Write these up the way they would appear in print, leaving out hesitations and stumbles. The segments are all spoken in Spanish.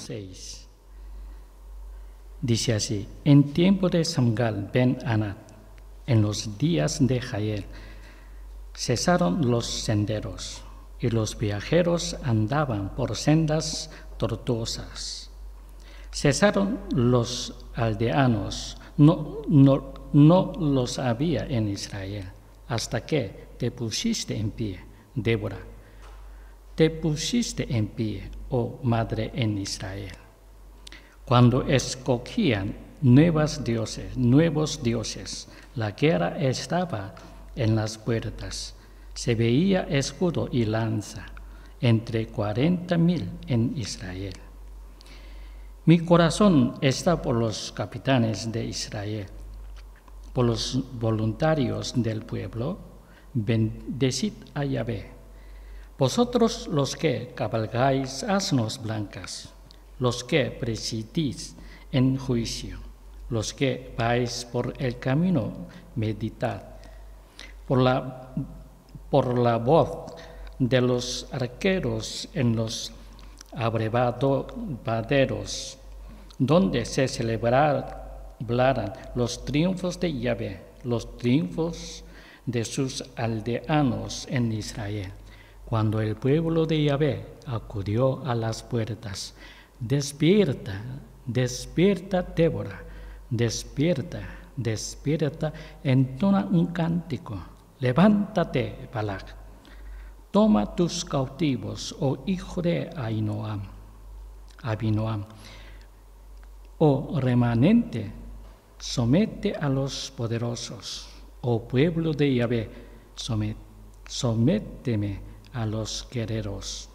6. Dice así: en tiempo de Samgal ben Anat, en los días de Jael, cesaron los senderos, y los viajeros andaban por sendas tortuosas. Cesaron los aldeanos, no los había en Israel, hasta que te pusiste en pie, Débora. Te pusiste en pie, oh madre en Israel. Cuando escogían nuevos dioses, la guerra estaba en las puertas. Se veía escudo y lanza entre 40,000 en Israel. Mi corazón está por los capitanes de Israel, por los voluntarios del pueblo. Bendecid a Yahvé. Vosotros los que cabalgáis asnos blancas, los que presidís en juicio, los que vais por el camino, meditad. Por la voz de los arqueros en los abrevaderos, donde se celebraran los triunfos de Yahvé, los triunfos de sus aldeanos en Israel. Cuando el pueblo de Yahvé acudió a las puertas, despierta, despierta, Débora, despierta, despierta, entona un cántico. Levántate, Balac, toma tus cautivos, oh hijo de Abinoam, oh remanente, somete a los poderosos, oh pueblo de Yahvé, sométeme a los guerreros.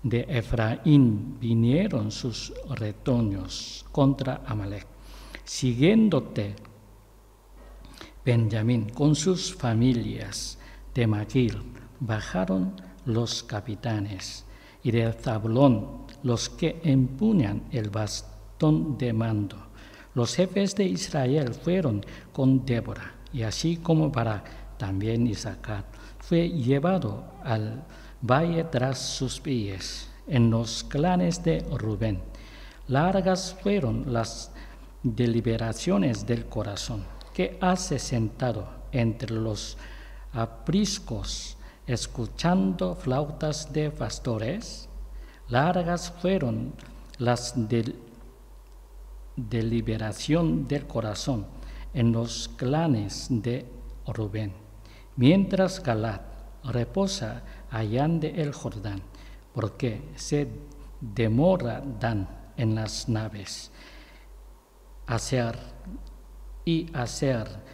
De Efraín vinieron sus retoños contra Amalek, siguiéndote Benjamín con sus familias. De Maguil bajaron los capitanes, y de Zabulón los que empuñan el bastón de mando. Los jefes de Israel fueron con Débora, y así como Barak, también Isaacar, fue llevado al valle tras sus pies. En los clanes de Rubén, largas fueron las deliberaciones del corazón, que hace sentado entre los apriscos, escuchando flautas de pastores. Largas fueron las deliberación del corazón en los clanes de Rubén, mientras Galaad reposa allende el Jordán, porque se demora Dan en las naves. Aser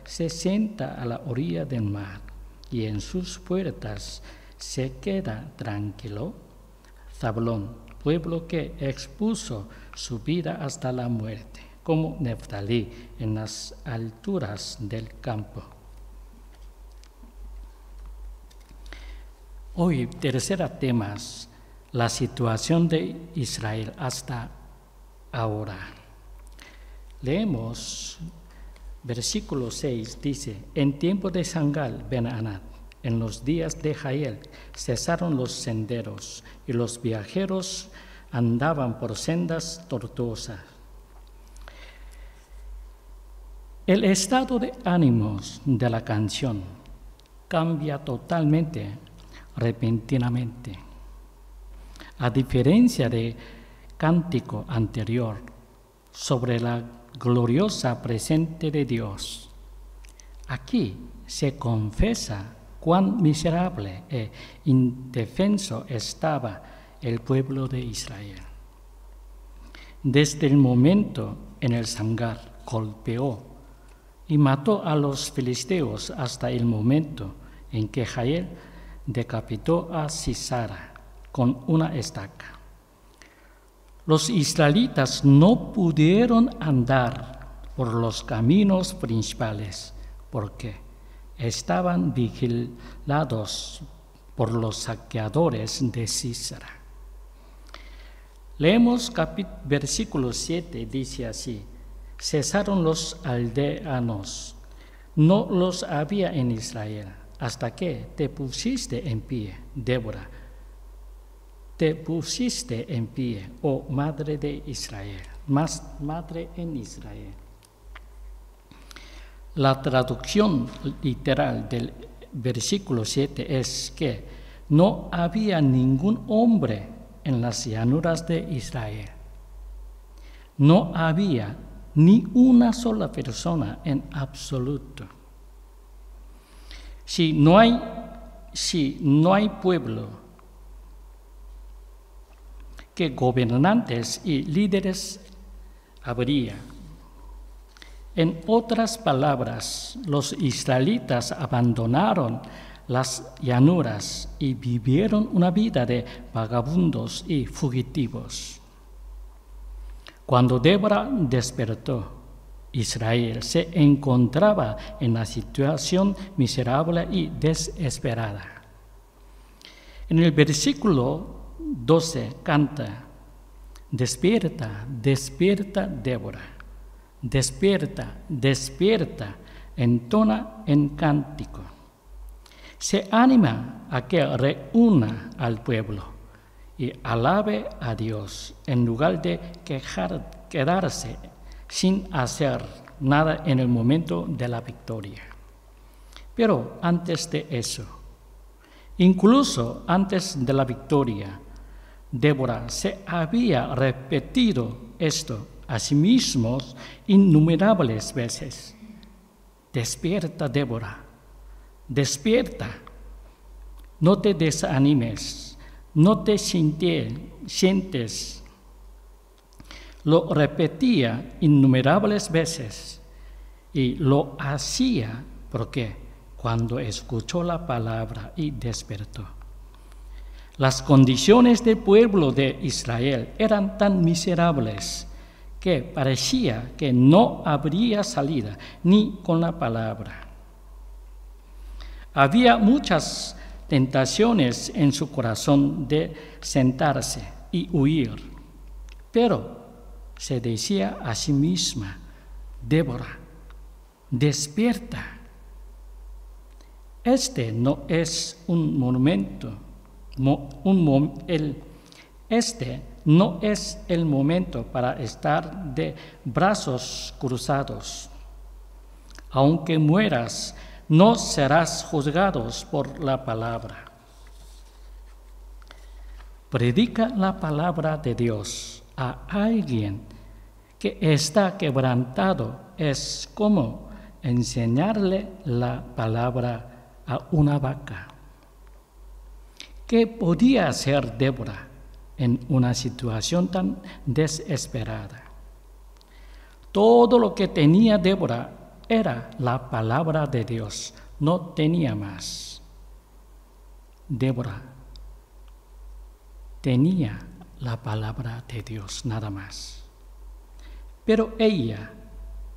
se sienta a la orilla del mar, y en sus puertas se queda tranquilo. Zabulón, pueblo que expuso su vida hasta la muerte, como Neftalí en las alturas del campo. Hoy, tercera tema, la situación de Israel hasta ahora. Leemos versículo 6, dice: en tiempo de Samgal ben Anat, en los días de Jael, cesaron los senderos, y los viajeros andaban por sendas tortuosas. El estado de ánimos de la canción cambia totalmente, repentinamente. A diferencia del cántico anterior sobre la gloriosa presencia de Dios, aquí se confiesa cuán miserable e indefenso estaba el pueblo de Israel. Desde el momento en el Samgar golpeó y mató a los filisteos hasta el momento en que Jael decapitó a Sisara con una estaca. Los israelitas no pudieron andar por los caminos principales porque estaban vigilados por los saqueadores de Sisara. Leemos versículo 7, dice así: cesaron los aldeanos, no los había en Israel, hasta que te pusiste en pie, Débora. te pusiste en pie, oh Madre de Israel, Madre en Israel. La traducción literal del versículo 7 es que no había ningún hombre en las llanuras de Israel. No había ni una sola persona en absoluto. Si no hay pueblo, ¿qué gobernantes y líderes habría? En otras palabras, los israelitas abandonaron las llanuras y vivieron una vida de vagabundos y fugitivos. Cuando Débora despertó, Israel se encontraba en una situación miserable y desesperada. En el versículo 12 canta: despierta, despierta, Débora, despierta, despierta, entona en cántico. Se anima a que reúna al pueblo y alabe a Dios en lugar de quedarse sin hacer nada en el momento de la victoria. Pero antes de eso, incluso antes de la victoria, Débora se había repetido esto a sí mismo innumerables veces. Despierta, Débora, despierta, no te desanimes, no te sientes. Lo repetía innumerables veces y lo hacía porque cuando escuchó la palabra y despertó. Las condiciones del pueblo de Israel eran tan miserables que parecía que no habría salida ni con la palabra. Había muchas tentaciones en su corazón de sentarse y huir, pero se decía a sí misma: Débora, despierta. Este no es un momento, este no es el momento para estar de brazos cruzados. Aunque mueras, no serás juzgados por la palabra. Predica la palabra de Dios a alguien que está quebrantado. Es como enseñarle la palabra a una vaca. ¿Qué podía hacer Débora en una situación tan desesperada? Todo lo que tenía Débora era la palabra de Dios, no tenía más. Débora tenía la palabra de Dios, nada más. Pero ella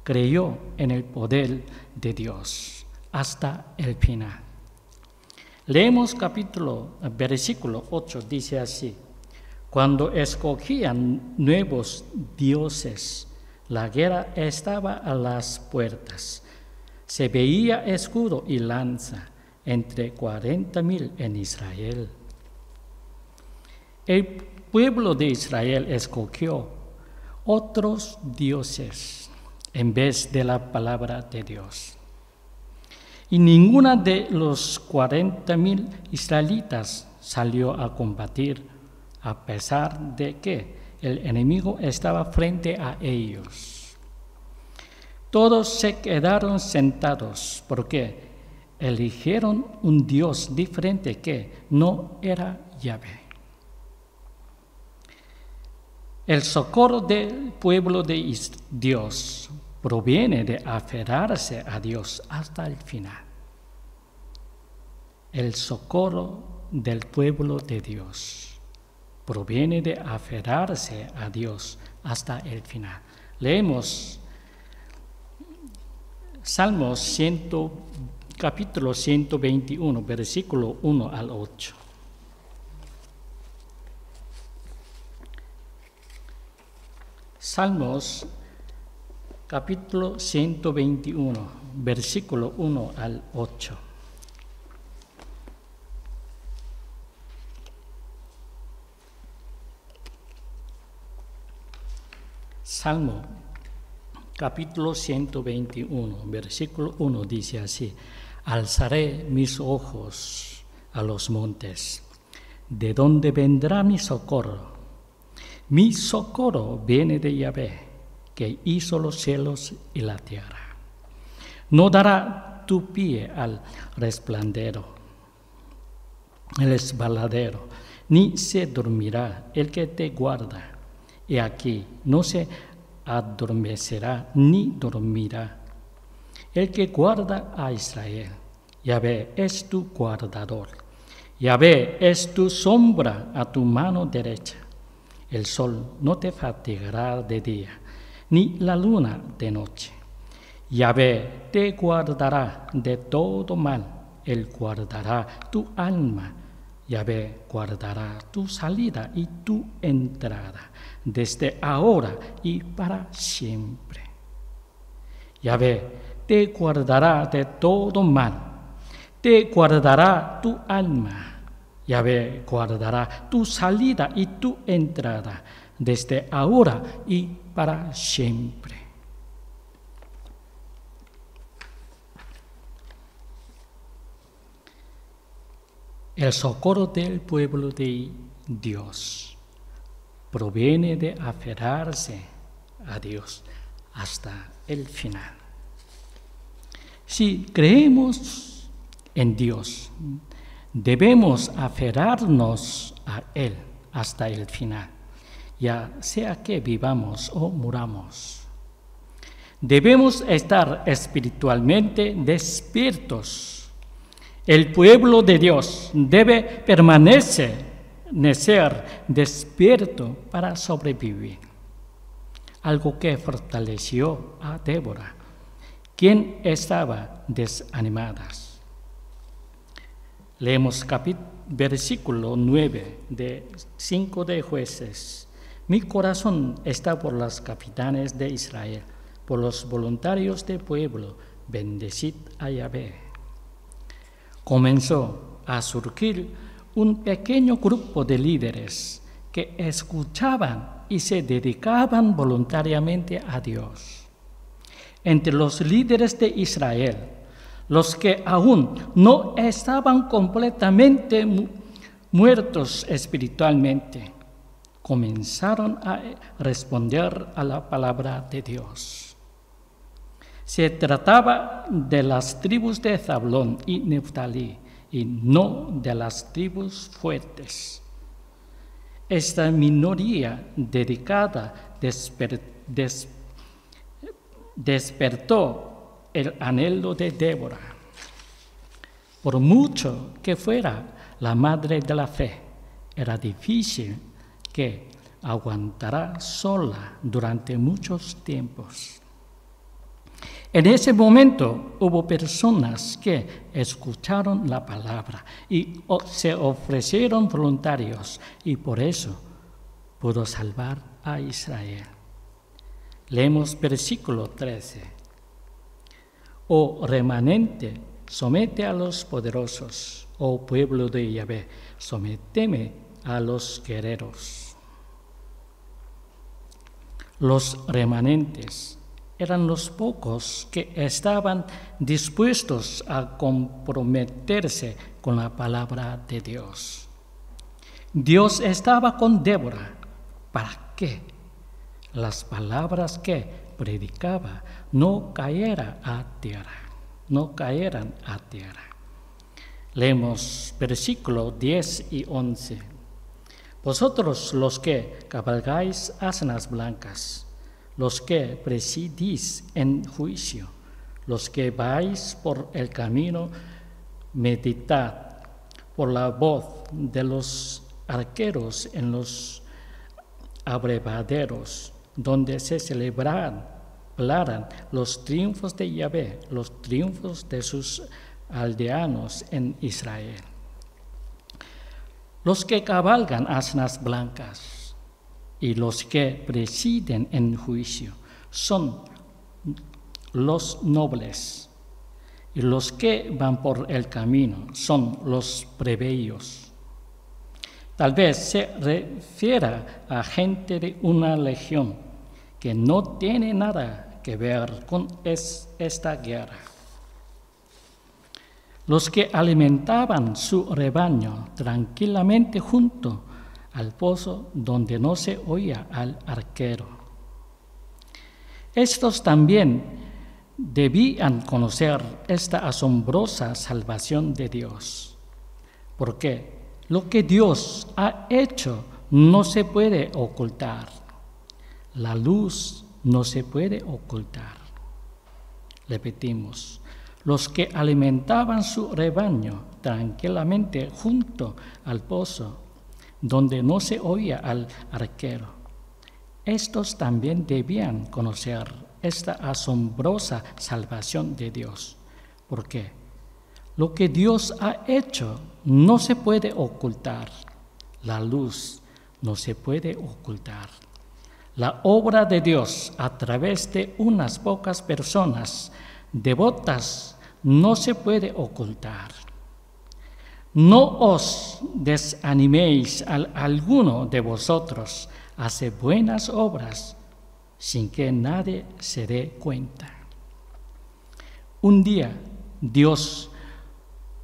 creyó en el poder de Dios hasta el final. Leemos versículo 8, dice así: cuando escogían nuevos dioses, la guerra estaba a las puertas. Se veía escudo y lanza entre 40,000 en Israel. El pueblo de Israel escogió otros dioses en vez de la palabra de Dios. Y ninguna de los 40,000 israelitas salió a combatir, a pesar de que el enemigo estaba frente a ellos. Todos se quedaron sentados porque eligieron un Dios diferente que no era Yahvé. El socorro del pueblo de Dios proviene de aferrarse a Dios hasta el final. El socorro del pueblo de Dios proviene de aferrarse a Dios hasta el final. Leemos Salmos capítulo 121, versículo 1 al 8. Salmos capítulo 121, versículo 1 al 8. Salmo capítulo 121, versículo 1 dice así: alzaré mis ojos a los montes, ¿de dónde vendrá mi socorro? Mi socorro viene de Yahvé, que hizo los cielos y la tierra. No dará tu pie al resplandero, el resbaladero, ni se dormirá el que te guarda. Y aquí no se adormecerá ni dormirá el que guarda a Israel. Yahvé es tu guardador. Yahvé es tu sombra a tu mano derecha. El sol no te fatigará de día, ni la luna de noche. Yahvé te guardará de todo mal. Él guardará tu alma. Yahvé guardará tu salida y tu entrada, desde ahora y para siempre. Yahvé te guardará de todo mal. Te guardará tu alma. Yahvé guardará tu salida y tu entrada, desde ahora y para siempre. El socorro del pueblo de Dios proviene de aferrarse a Dios hasta el final. Si creemos en Dios, debemos aferrarnos a Él hasta el final, ya sea que vivamos o muramos. Debemos estar espiritualmente despiertos. El pueblo de Dios debe permanecer despierto para sobrevivir, algo que fortaleció a Débora, quien estaba desanimada. Leemos versículo 9 de 5 de Jueces. Mi corazón está por los capitanes de Israel, por los voluntarios del pueblo, bendecid a Yahvé. Comenzó a surgir un pequeño grupo de líderes que escuchaban y se dedicaban voluntariamente a Dios. Entre los líderes de Israel, los que aún no estaban completamente muertos espiritualmente, comenzaron a responder a la palabra de Dios. Se trataba de las tribus de Zabulón y Neftalí, y no de las tribus fuertes. Esta minoría dedicada despertó el anhelo de Débora. Por mucho que fuera la madre de la fe, era difícil que aguantara sola durante muchos tiempos. En ese momento hubo personas que escucharon la palabra y se ofrecieron voluntarios, y por eso pudo salvar a Israel. Leemos versículo 13. Oh remanente, somete a los poderosos. Oh pueblo de Yahvé, sométeme a los guerreros. Los remanentes eran los pocos que estaban dispuestos a comprometerse con la palabra de Dios. Dios estaba con Débora para que las palabras que predicaba no cayeran a tierra. Leemos versículos 10 y 11. Vosotros los que cabalgáis asnas blancas, los que presidís en juicio, los que vais por el camino, meditad por la voz de los arqueros en los abrevaderos, donde se celebraran los triunfos de Yahvé, los triunfos de sus aldeanos en Israel. Los que cabalgan asnas blancas y los que presiden en juicio son los nobles, y los que van por el camino son los plebeyos. Tal vez se refiera a gente de una legión que no tiene nada que ver con esta guerra. Los que alimentaban su rebaño tranquilamente junto al pozo donde no se oía al arquero. Estos también debían conocer esta asombrosa salvación de Dios, porque lo que Dios ha hecho no se puede ocultar. La luz no se puede ocultar. Repetimos, los que alimentaban su rebaño tranquilamente junto al pozo, donde no se oía al arquero. Estos también debían conocer esta asombrosa salvación de Dios, porque lo que Dios ha hecho no se puede ocultar. La luz no se puede ocultar. La obra de Dios a través de unas pocas personas devotas no se puede ocultar. No os desaniméis alguno de vosotros hace buenas obras sin que nadie se dé cuenta. Un día Dios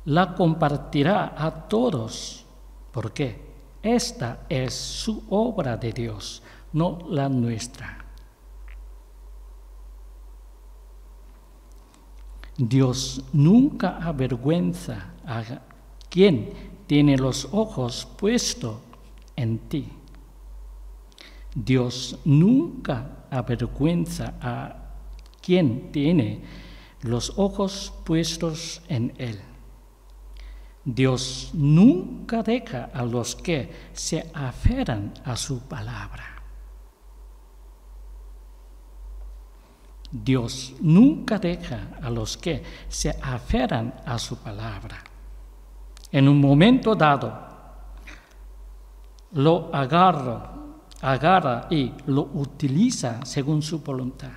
la compartirá a todos, porque esta es su obra de Dios, no la nuestra. Dios nunca avergüenza a quien tiene los ojos puestos en ti. Dios nunca avergüenza a quien tiene los ojos puestos en Él. Dios nunca deja a los que se aferran a su palabra. Dios nunca deja a los que se aferran a su palabra. En un momento dado, lo agarra y lo utiliza según su voluntad.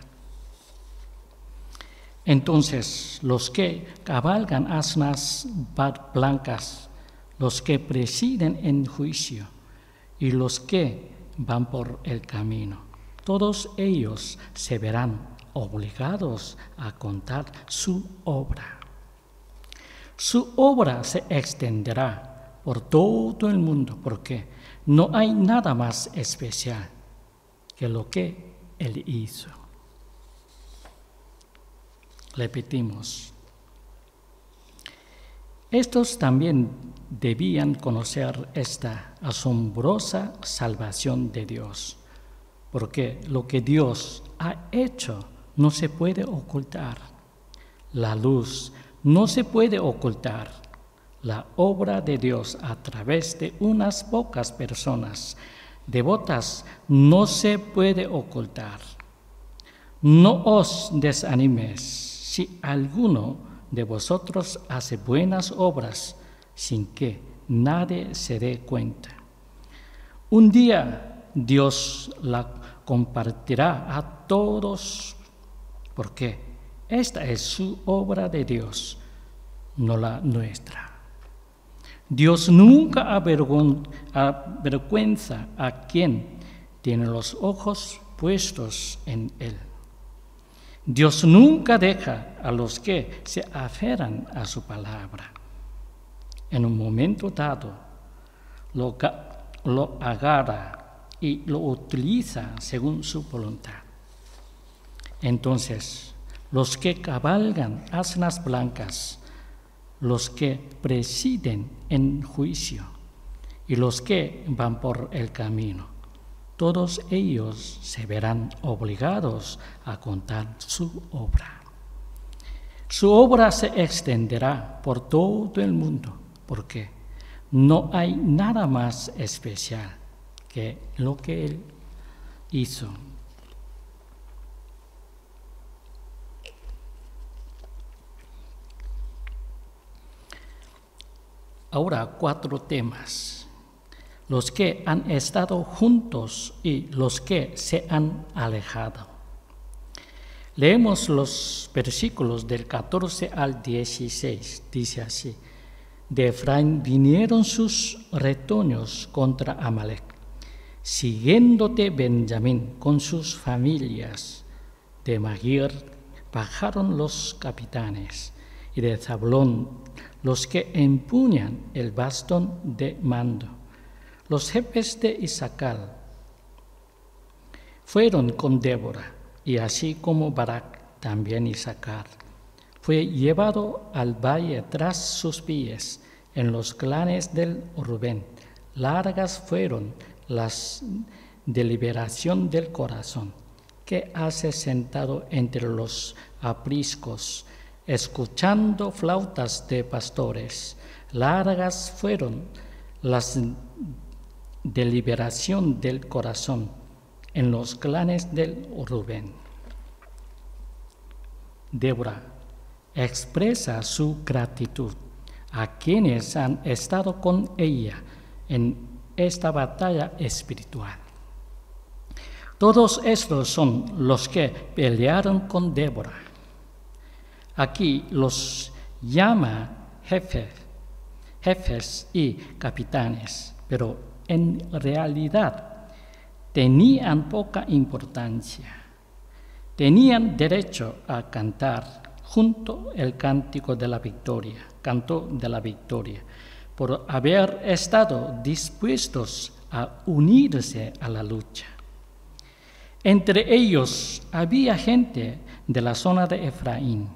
Entonces, los que cabalgan asnas blancas, los que presiden en juicio y los que van por el camino, todos ellos se verán obligados a contar su obra. Su obra se extenderá por todo el mundo, porque no hay nada más especial que lo que Él hizo. Repetimos. Estos también debían conocer esta asombrosa salvación de Dios, porque lo que Dios ha hecho no se puede ocultar. La luz no se puede ocultar. La obra de Dios a través de unas pocas personas devotas no se puede ocultar. No os desaniméis si alguno de vosotros hace buenas obras sin que nadie se dé cuenta. Un día Dios la compartirá a todos, porque esta es su obra de Dios, no la nuestra. Dios nunca avergüenza a quien tiene los ojos puestos en Él. Dios nunca deja a los que se aferran a su palabra. En un momento dado, lo agarra y lo utiliza según su voluntad. Entonces, los que cabalgan asnas blancas, los que presiden en juicio y los que van por el camino, todos ellos se verán obligados a contar su obra. Su obra se extenderá por todo el mundo, porque no hay nada más especial que lo que Él hizo. Ahora 4 temas: los que han estado juntos y los que se han alejado. Leemos los versículos del 14 al 16. Dice así: De Efraín vinieron sus retoños contra Amalec. Siguiéndote Benjamín con sus familias, de Magir bajaron los capitanes, y de Zabulón los que empuñan el bastón de mando. Los jefes de Isaacar fueron con Débora, y así como Barak, también Isaacar, fue llevado al valle tras sus pies. En los clanes del Rubén, largas fueron las deliberación del corazón, que hace sentado entre los apriscos, escuchando flautas de pastores. Largas fueron las deliberación del corazón en los clanes del Rubén. Débora expresa su gratitud a quienes han estado con ella en esta batalla espiritual. Todos estos son los que pelearon con Débora. Aquí los llama jefes y capitanes, pero en realidad tenían poca importancia. Tenían derecho a cantar junto el canto de la victoria, por haber estado dispuestos a unirse a la lucha. Entre ellos había gente de la zona de Efraín,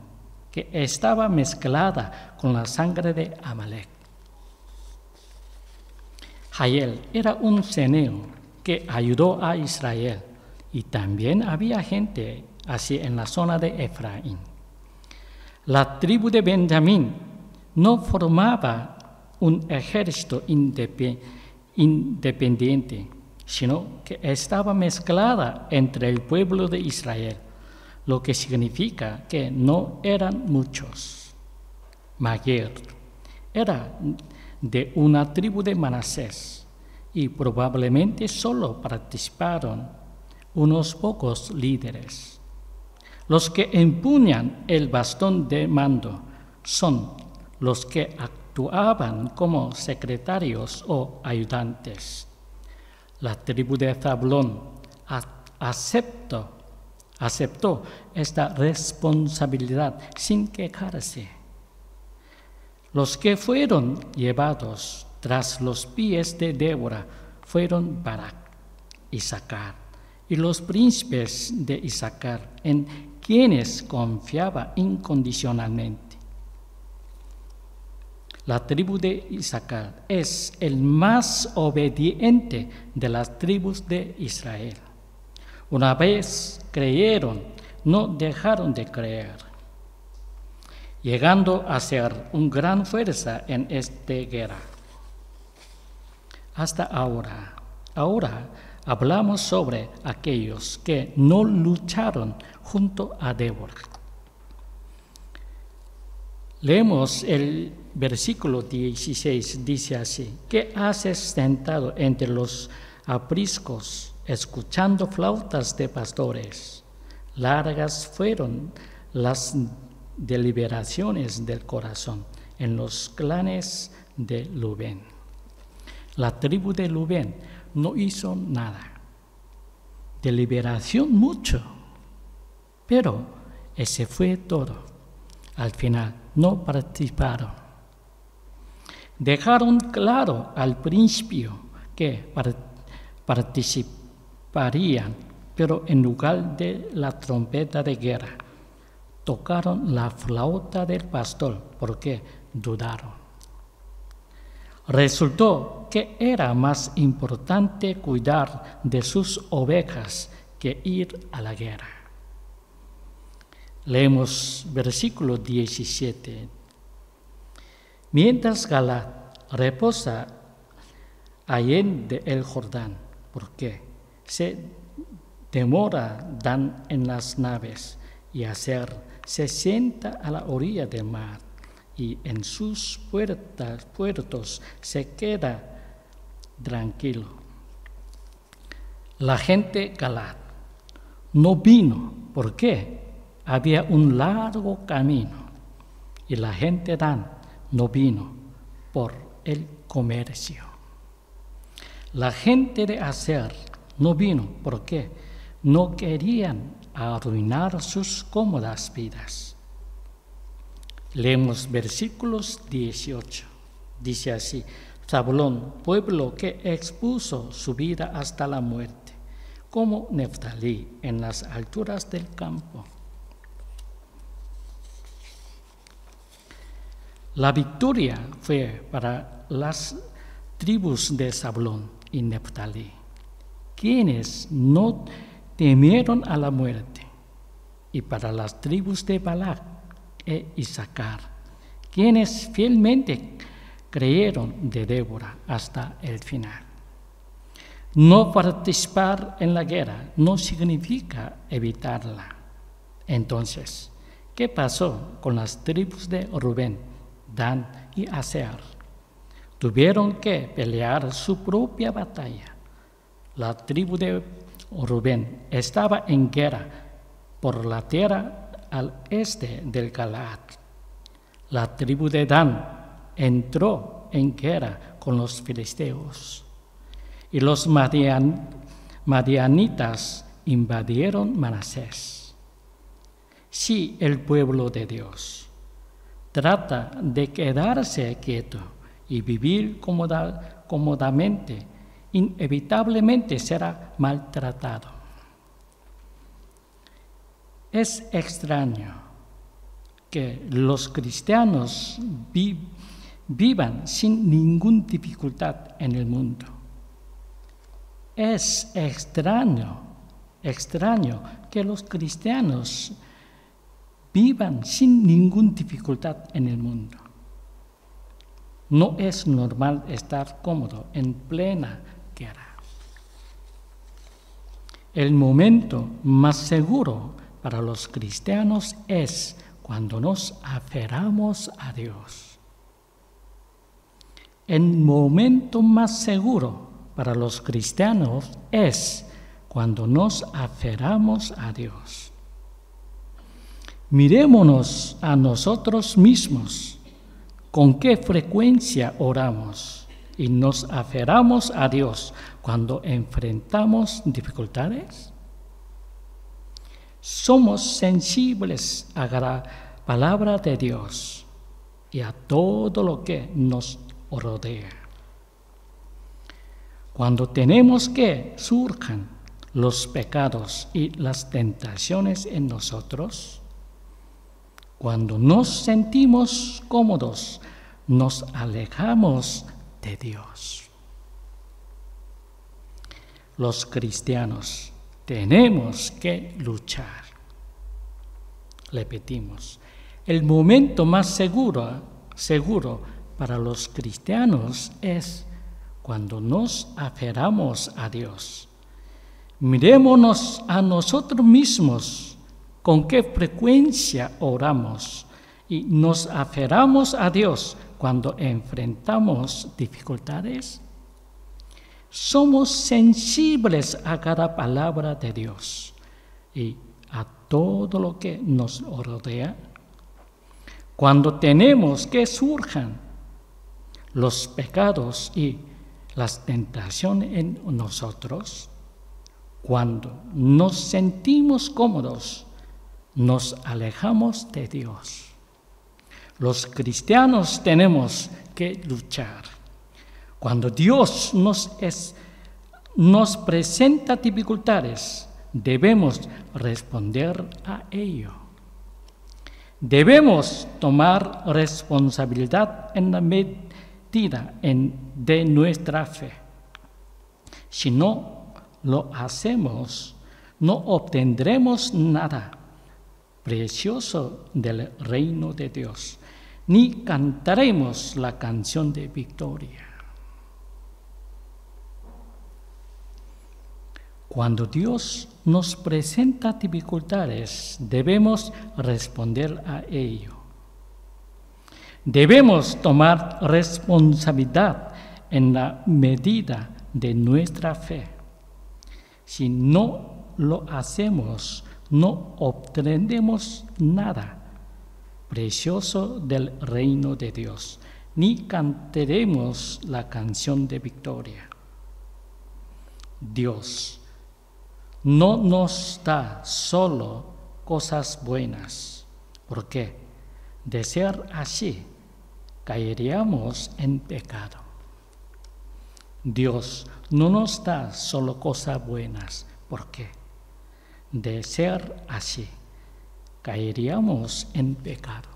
que estaba mezclada con la sangre de Amalek. Jael era un ceneo que ayudó a Israel, y también había gente así en la zona de Efraín. La tribu de Benjamín no formaba un ejército independiente, sino que estaba mezclada entre el pueblo de Israel, lo que significa que no eran muchos. Magir era de una tribu de Manasés, y probablemente solo participaron unos pocos líderes. Los que empuñan el bastón de mando son los que actuaban como secretarios o ayudantes. La tribu de Zabulón aceptó esta responsabilidad sin quejarse. Los que fueron llevados tras los pies de Débora fueron Barak, Isaacar, y los príncipes de Isaacar, en quienes confiaba incondicionalmente. La tribu de Isaacar es el más obediente de las tribus de Israel. Una vez creyeron, no dejaron de creer, llegando a ser una gran fuerza en esta guerra. Hasta ahora hablamos sobre aquellos que no lucharon junto a Débora. Leemos el versículo 16, dice así: ¿Qué haces sentado entre los apriscos, escuchando flautas de pastores? Largas fueron las deliberaciones del corazón en los clanes de Rubén. La tribu de Rubén no hizo nada. Deliberación mucho, pero ese fue todo. Al final no participaron. Dejaron claro al principio que participarían, pero en lugar de la trompeta de guerra, tocaron la flauta del pastor porque dudaron. Resultó que era más importante cuidar de sus ovejas que ir a la guerra. Leemos versículo 17. Mientras Galaad reposa allende el Jordán, porque se demora Dan en las naves, y Aser se sienta a la orilla del mar, y en sus puertos se queda tranquilo. La gente Galaad no vino, ¿por qué? Había un largo camino, y la gente Dan no vino por el comercio. La gente de Aser no vino porque no querían arruinar sus cómodas vidas. Leemos versículos 18. Dice así: Zabulón, pueblo que expuso su vida hasta la muerte, como Neftalí en las alturas del campo. La victoria fue para las tribus de Zabulón y Neftalí, quienes no temieron a la muerte, y para las tribus de Balac e Isaacar, quienes fielmente creyeron de Débora hasta el final. No participar en la guerra no significa evitarla. Entonces, ¿qué pasó con las tribus de Rubén, Dan y Aser? Tuvieron que pelear su propia batalla. La tribu de Rubén estaba en guerra por la tierra al este del Galaad. La tribu de Dan entró en guerra con los filisteos, y los madianitas invadieron Manasés. Si el pueblo de Dios trata de quedarse quieto y vivir cómodamente, inevitablemente será maltratado. Es extraño que los cristianos vivan sin ninguna dificultad en el mundo. Es extraño que los cristianos vivan sin ninguna dificultad en el mundo. No es normal estar cómodo en plena guerra. El momento más seguro para los cristianos es cuando nos aferramos a Dios. El momento más seguro para los cristianos es cuando nos aferramos a Dios. Mirémonos a nosotros mismos. ¿Con qué frecuencia oramos y nos aferramos a Dios cuando enfrentamos dificultades? Somos sensibles a la palabra de Dios y a todo lo que nos rodea. Cuando tenemos que surjan los pecados y las tentaciones en nosotros, cuando nos sentimos cómodos, nos alejamos de Dios. Los cristianos tenemos que luchar. Repetimos, el momento más seguro para los cristianos es cuando nos aferramos a Dios. Mirémonos a nosotros mismos, con qué frecuencia oramos y nos aferramos a Dios cuando enfrentamos dificultades. Somos sensibles a cada palabra de Dios y a todo lo que nos rodea. Cuando tenemos que surjan los pecados y las tentaciones en nosotros, cuando nos sentimos cómodos, nos alejamos de Dios. Los cristianos tenemos que luchar. Cuando Dios nos presenta dificultades, debemos responder a ello. Debemos tomar responsabilidad en la medida de nuestra fe. Si no lo hacemos, no obtendremos nada precioso del reino de Dios, ni cantaremos la canción de victoria. Cuando Dios nos presenta dificultades, debemos responder a ello. Debemos tomar responsabilidad en la medida de nuestra fe. Si no lo hacemos, no obtendremos nada precioso del reino de Dios, ni cantaremos la canción de victoria. Dios no nos da solo cosas buenas, porque de ser así, caeríamos en pecado. Dios no nos da solo cosas buenas, porque de ser así, caeríamos en pecado.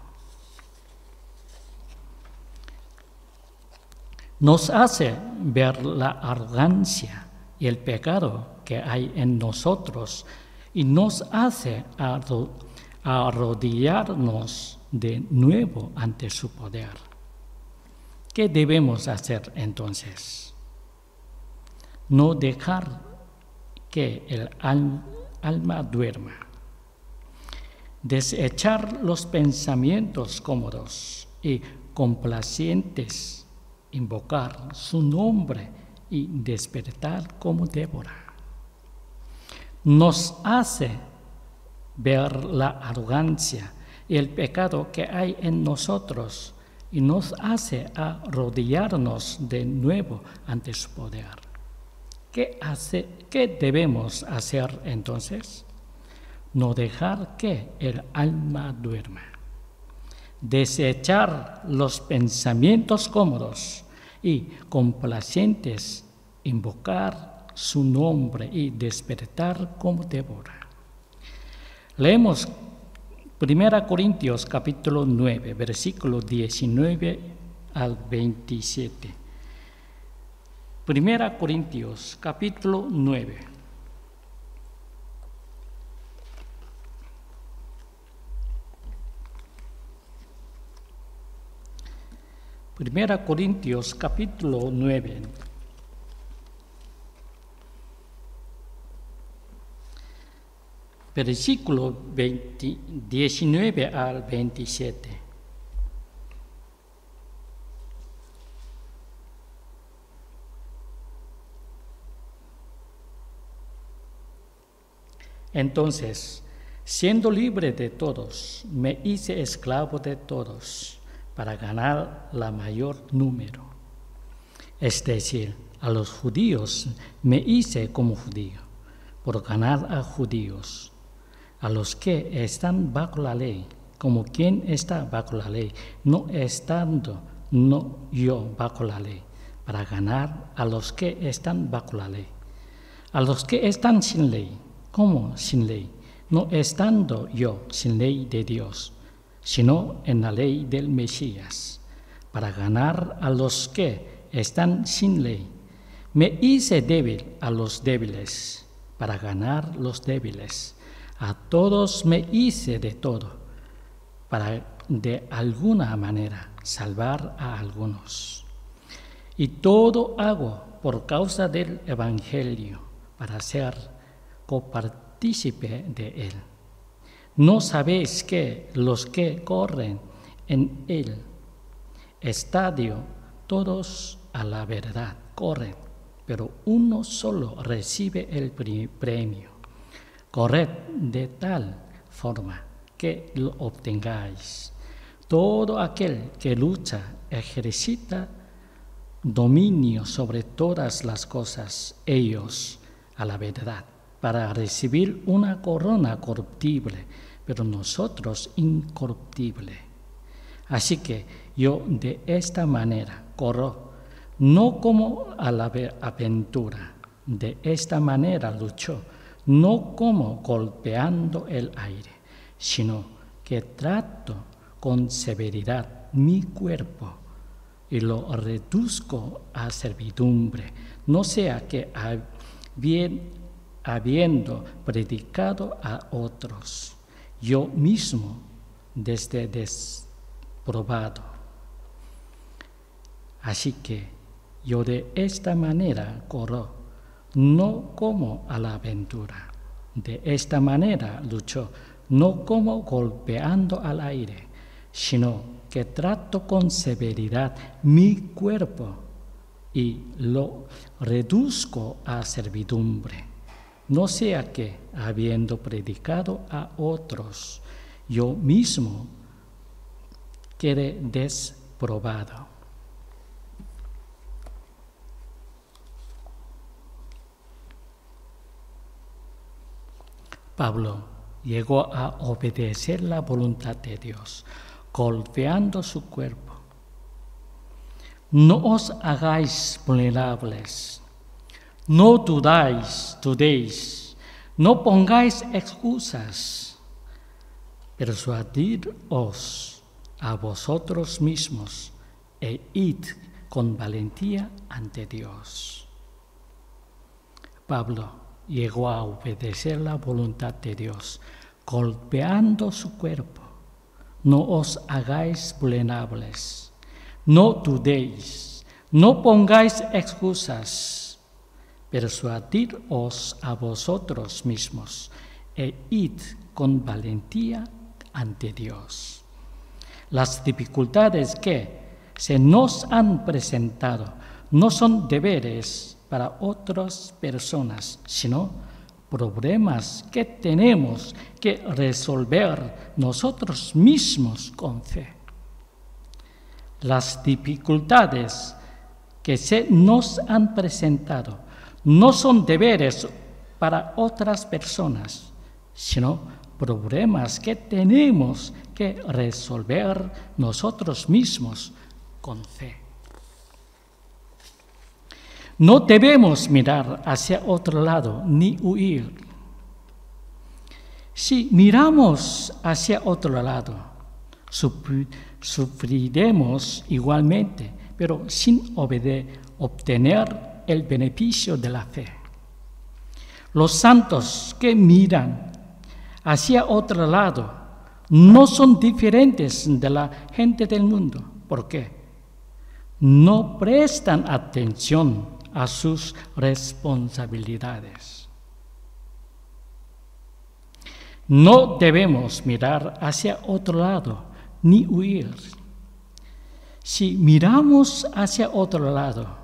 Nos hace ver la arrogancia y el pecado que hay en nosotros y nos hace arrodillarnos de nuevo ante su poder. ¿Qué debemos hacer entonces? No dejar que el alma duerma. Desechar los pensamientos cómodos y complacientes, invocar su nombre y despertar como Débora. Nos hace ver la arrogancia y el pecado que hay en nosotros y nos hace arrodillarnos de nuevo ante su poder. ¿Qué debemos hacer entonces? No dejar que el alma duerma. Desechar los pensamientos cómodos y complacientes, invocar su nombre y despertar como Débora. Leemos 1 Corintios capítulo 9, versículo 19 al 27. 1 Corintios capítulo 9. Primera Corintios capítulo 9. Versículo 19 al 27. Entonces, siendo libre de todos, me hice esclavo de todos, para ganar la mayor número. Es decir, a los judíos me hice como judío, por ganar a judíos. A los que están bajo la ley, como quien está bajo la ley, no estando yo bajo la ley, para ganar a los que están bajo la ley. A los que están sin ley, como sin ley, no estando yo sin ley de Dios, sino en la ley del Mesías, para ganar a los que están sin ley. Me hice débil a los débiles, para ganar los débiles. A todos me hice de todo, para de alguna manera salvar a algunos. Y todo hago por causa del Evangelio, para ser copartícipe de él. ¿No sabéis que los que corren en el estadio, todos a la verdad corren, pero uno solo recibe el premio? Corred de tal forma que lo obtengáis. Todo aquel que lucha ejercita dominio sobre todas las cosas, ellos a la verdad, para recibir una corona corruptible, pero nosotros incorruptible. Así que yo de esta manera corro, no como a la aventura, de esta manera lucho, no como golpeando el aire, sino que trato con severidad mi cuerpo y lo reduzco a servidumbre, no sea que habiendo predicado a otros, yo mismo desde desprobado. Así que yo de esta manera corro, no como a la aventura. De esta manera lucho, no como golpeando al aire, sino que trato con severidad mi cuerpo y lo reduzco a servidumbre. No sea que, habiendo predicado a otros, yo mismo quede desprobado. Pablo llegó a obedecer la voluntad de Dios, golpeando su cuerpo. No os hagáis vulnerables, no dudéis, no pongáis excusas, persuadiros a vosotros mismos e id con valentía ante Dios. Pablo llegó a obedecer la voluntad de Dios, golpeando su cuerpo. No os hagáis vulnerables, no dudéis, no pongáis excusas, persuadiros a vosotros mismos e id con valentía ante Dios. Las dificultades que se nos han presentado no son deberes para otras personas, sino problemas que tenemos que resolver nosotros mismos con fe. Las dificultades que se nos han presentado no son deberes para otras personas, sino problemas que tenemos que resolver nosotros mismos con fe. No debemos mirar hacia otro lado ni huir. Si miramos hacia otro lado, sufriremos igualmente, pero sin obtener el beneficio de la fe. Los santos que miran hacia otro lado no son diferentes de la gente del mundo. ¿Por qué? No prestan atención a sus responsabilidades. No debemos mirar hacia otro lado ni huir. Si miramos hacia otro lado,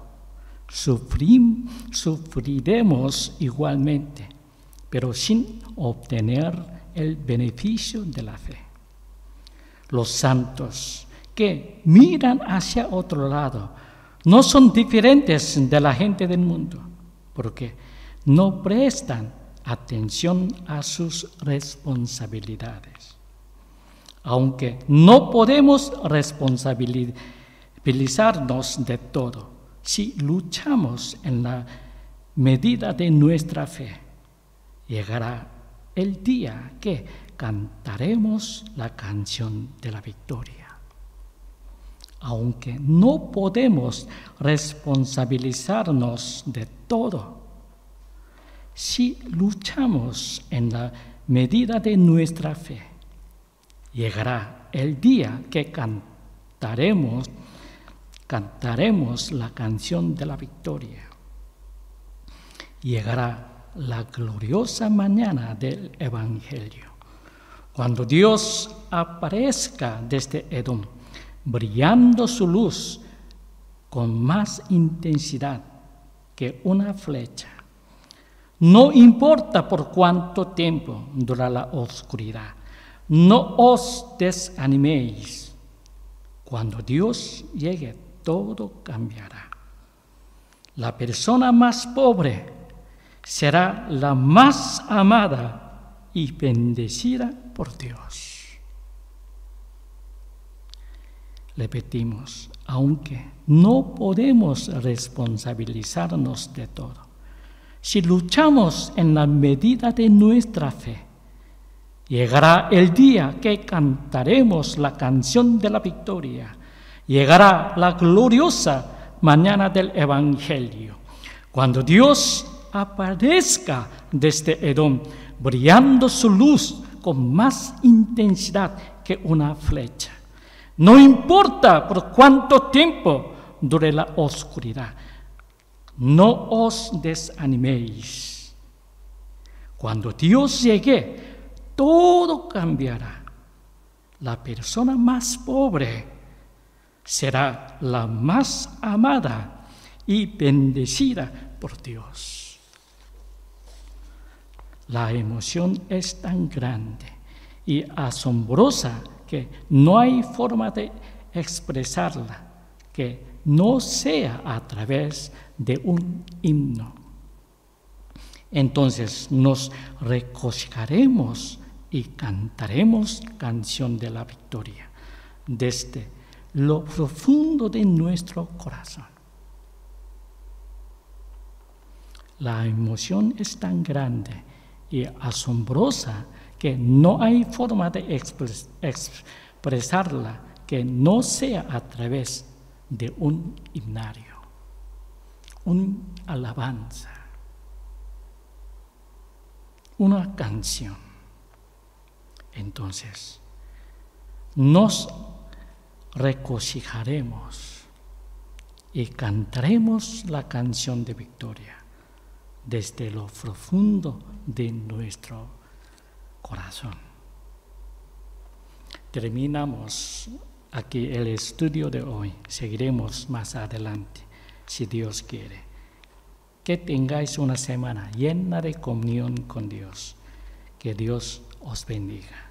sufriremos igualmente, pero sin obtener el beneficio de la fe. Los santos que miran hacia otro lado no son diferentes de la gente del mundo, porque no prestan atención a sus responsabilidades. Aunque no podemos responsabilizarnos de todo, si luchamos en la medida de nuestra fe, llegará el día que cantaremos la canción de la victoria. Aunque no podemos responsabilizarnos de todo, si luchamos en la medida de nuestra fe, llegará el día que cantaremos la canción de la victoria. Llegará la gloriosa mañana del Evangelio, cuando Dios aparezca desde Edom, brillando su luz con más intensidad que una flecha. No importa por cuánto tiempo dura la oscuridad, no os desaniméis. Cuando Dios llegue, todo cambiará. La persona más pobre será la más amada y bendecida por Dios. Repetimos, aunque no podemos responsabilizarnos de todo, si luchamos en la medida de nuestra fe, llegará el día que cantaremos la canción de la victoria. Llegará la gloriosa mañana del Evangelio, cuando Dios aparezca desde Edom, brillando su luz con más intensidad que una flecha. No importa por cuánto tiempo dure la oscuridad, no os desaniméis. Cuando Dios llegue, todo cambiará. La persona más pobre será la más amada y bendecida por Dios. La emoción es tan grande y asombrosa que no hay forma de expresarla que no sea a través de un himno. Entonces nos regocijaremos y cantaremos canción de la victoria desde lo profundo de nuestro corazón. La emoción es tan grande y asombrosa que no hay forma de expresarla que no sea a través de un himnario, una alabanza, una canción. Entonces, nos regocijaremos y cantaremos la canción de victoria desde lo profundo de nuestro corazón. Terminamos aquí el estudio de hoy. Seguiremos más adelante, si Dios quiere. Que tengáis una semana llena de comunión con Dios. Que Dios os bendiga.